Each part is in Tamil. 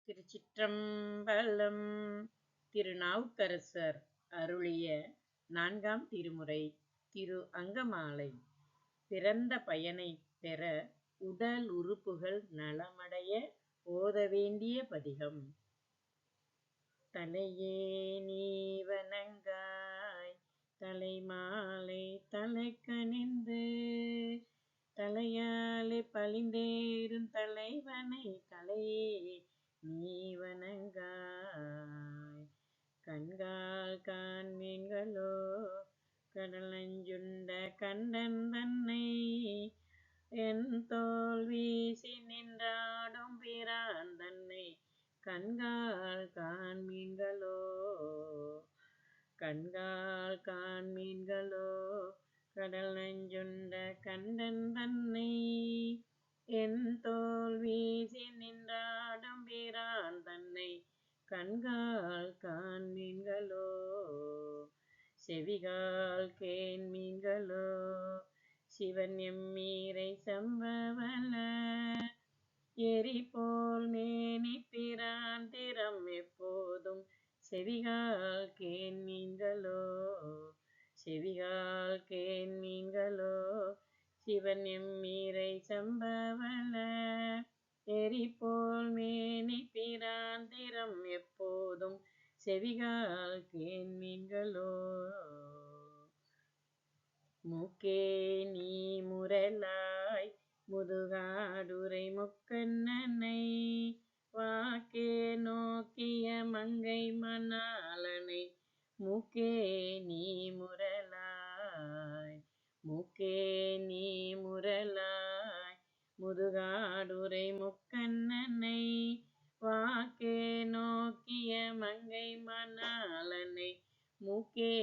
திருச்சிற்றம்பலம். திருநாவுக்கரசர் அருளிய 4ஆம் திருமுறை திரு அங்கமாலை. பிறந்த பயனைப் பெற உடல் உறுப்புகள் நலமடைய ஓத வேண்டிய பதிகம். தலையே நீ வணங்காய் தலைமாலை தலைக்கணிந்து தலையாலே பழிந்தேறும் தலைவனை தலையே நீ வணங்காய். கண்கால் காண்மீன்களோ கடல் நஞ்சுண்ட கண்டன் தன்னை என் தோல் வீசி நின்றாடும் பிரான் தன்னை கண்கால் காண்மீன்களோ கண்கால் காண்மீன்களோ கடல் நஞ்சுண்ட கண்டன் தன்னை என் தோல் வீசி நின்றாடும் பிரான் தன்னை கண்கால் காண்மீன்களோ. செவிகால் கேண்மீன்களோ சிவன் எம்மீரை சம்பவல எரிபோல் மேனி பிரான் திறம் எப்போதும் செவிகால் கேண்மீன்களோ செவிகால் கேண்மீன்களோ சிவன் எம்மீரை சம்பவல எரிபோல் மேனி பிரான் திறம் எப்போதும் செவிகால் கேண்மீன்களோ. மூக்கே நீ முரலாய் முதுகாடுறை முக்கண்ணனை வாக்கே நோக்கிய மங்கை மணாளனை மூக்கே நீ முரலாய் மூக்கே நீ முரலாய் முதுகாடுறை முக்கண்ணனை வாக்கே நோக்கிய மங்கை மணாளனை மூக்கே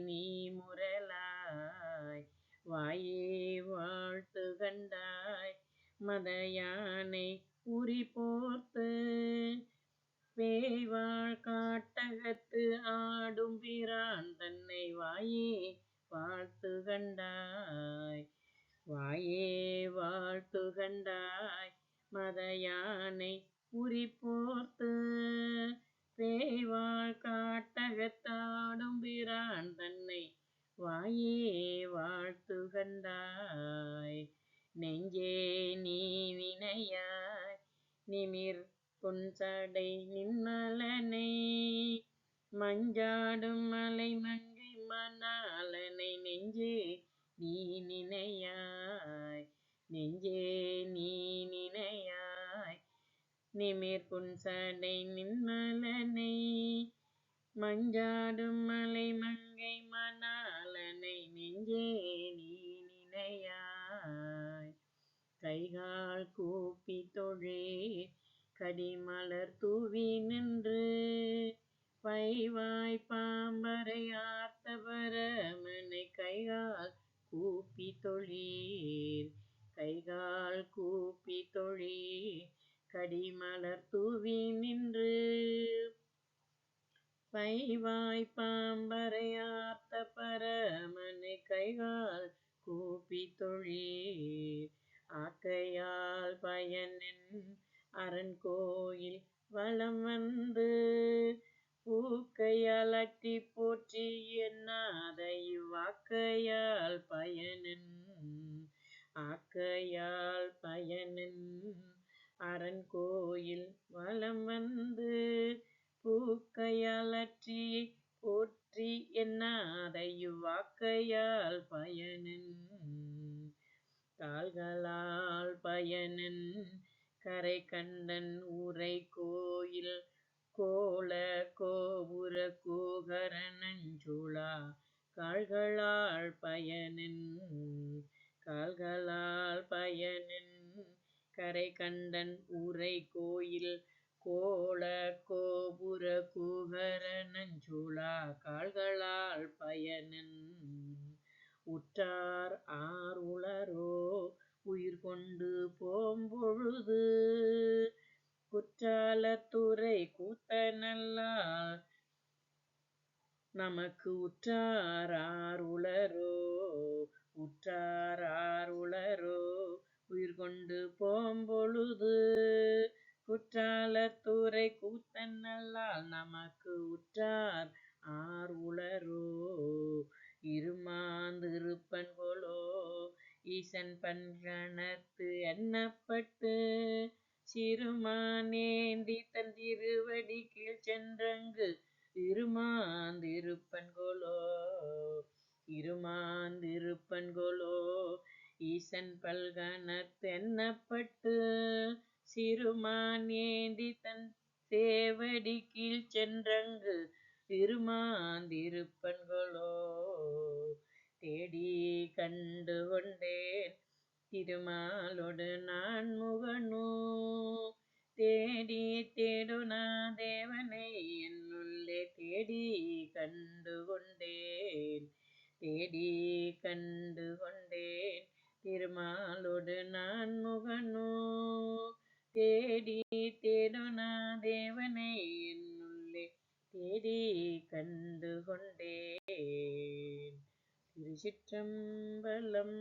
நீ முரலாய். வாயே வாழ்த்து கண்டாய் மத யானை உரி போர்த்து பேய்வாழ் காட்டகத்து ஆடும் பிரான் தன்னை வாயே வாழ்த்து கண்டாய் வாயே வாழ்த்து கண்டாய் மத யானை உரி போர்த்து பேய்வாழ் காட்டகத்தாடும் பிரான் தன்னை வாயே வாழ்த்து கண்டாய். நெஞ்சே நீ வினையாய் நிமிர் பொன்சடை நின்மலனை மஞ்சாடும் மலை மங்கை மணாளனை நெஞ்சே நீ நினையாய் நெஞ்சே நீ நினையாய் நிமிர் பொன்சடை நின்மலனை மஞ்சாடும் மலை மங்கை மணாளனை நெஞ்சே நீ நினையாய். கைகால் கூப்பி தொழே கடிமலர் தூவி நின்று பைவாய் பாம்பரை ஆர்த்த பரமனை கைகால் கூப்பி தொழீர் கைகால் கூப்பி தொழீர் கடிமலர் தூவி நின்று பைவாய் பாம்பரை ஆர்த்த பரமனை கைகால் கூப்பி தொழீர். ஆக்கையால் பயனென் அரண் கோயில் வலம் வந்து பூக்கையால் அட்டி போற்றி எண்ணாத இவ்வாக்கையால் பயனென் ஆக்கையால் பயனென் அரண் கோயில் வலம் வந்து பூக்கையால் அற்றி போற்றி எண்ணாத இவ்வாக்கையால் பயனென் கால்களால் பயனென் கரை கண்டன் உரை கோயில் கோல கோபுர கோகர நஞ்சுளா கால்களால் பயனென் கால்களால் பயனென் கரை கண்டன் உரை கோயில் கோல கோபுர கோகர நஞ்சுளா கால்களால் பயனென். உற்றார் ஆர் உளரோ உயிர் கொண்டு போம்பொழுது குற்றாலத்துறை கூத்தனல்லால் நமக்கு உற்றார் ஆர் உளரோ உற்றார் ஆர் உளரோ உயிர் கொண்டு போம்பொழுது குற்றால குளத்துறை கூத்தன் நல்லால் நமக்கு உற்றார் ஆர் உளரோ இருமாந்திருப்பன் கொலோ ஈசன் பன்கணத்து எண்ணப்பட்டு சிறுமானேந்தி தன் திருவடி கீழ் சென்றங்கு இருமாந்திருப்பன் கொலோ இருமாந்திருப்பன் கொலோ ஈசன் பல்கணத்து எண்ணப்பட்டு சிறுமானேந்தி தன் சேவடி கீழ் சென்றங்கு இருமாந்திருப்பன் கொலோ தேடி கண்டு கொண்டேன் திருமாலொடு நான் முகனோ தேடி தேடுனா தேவனை என்னுள்ளே தேடி கண்டு கொண்டேன் தேடி கண்டு கொண்டேன் திருமாலொடு நான் முகனோ தேடி தேடுனா தேவனை என்னுள்ளே தேடி கண்டு கொண்டேன். திருச்சிற்றம்பலம்.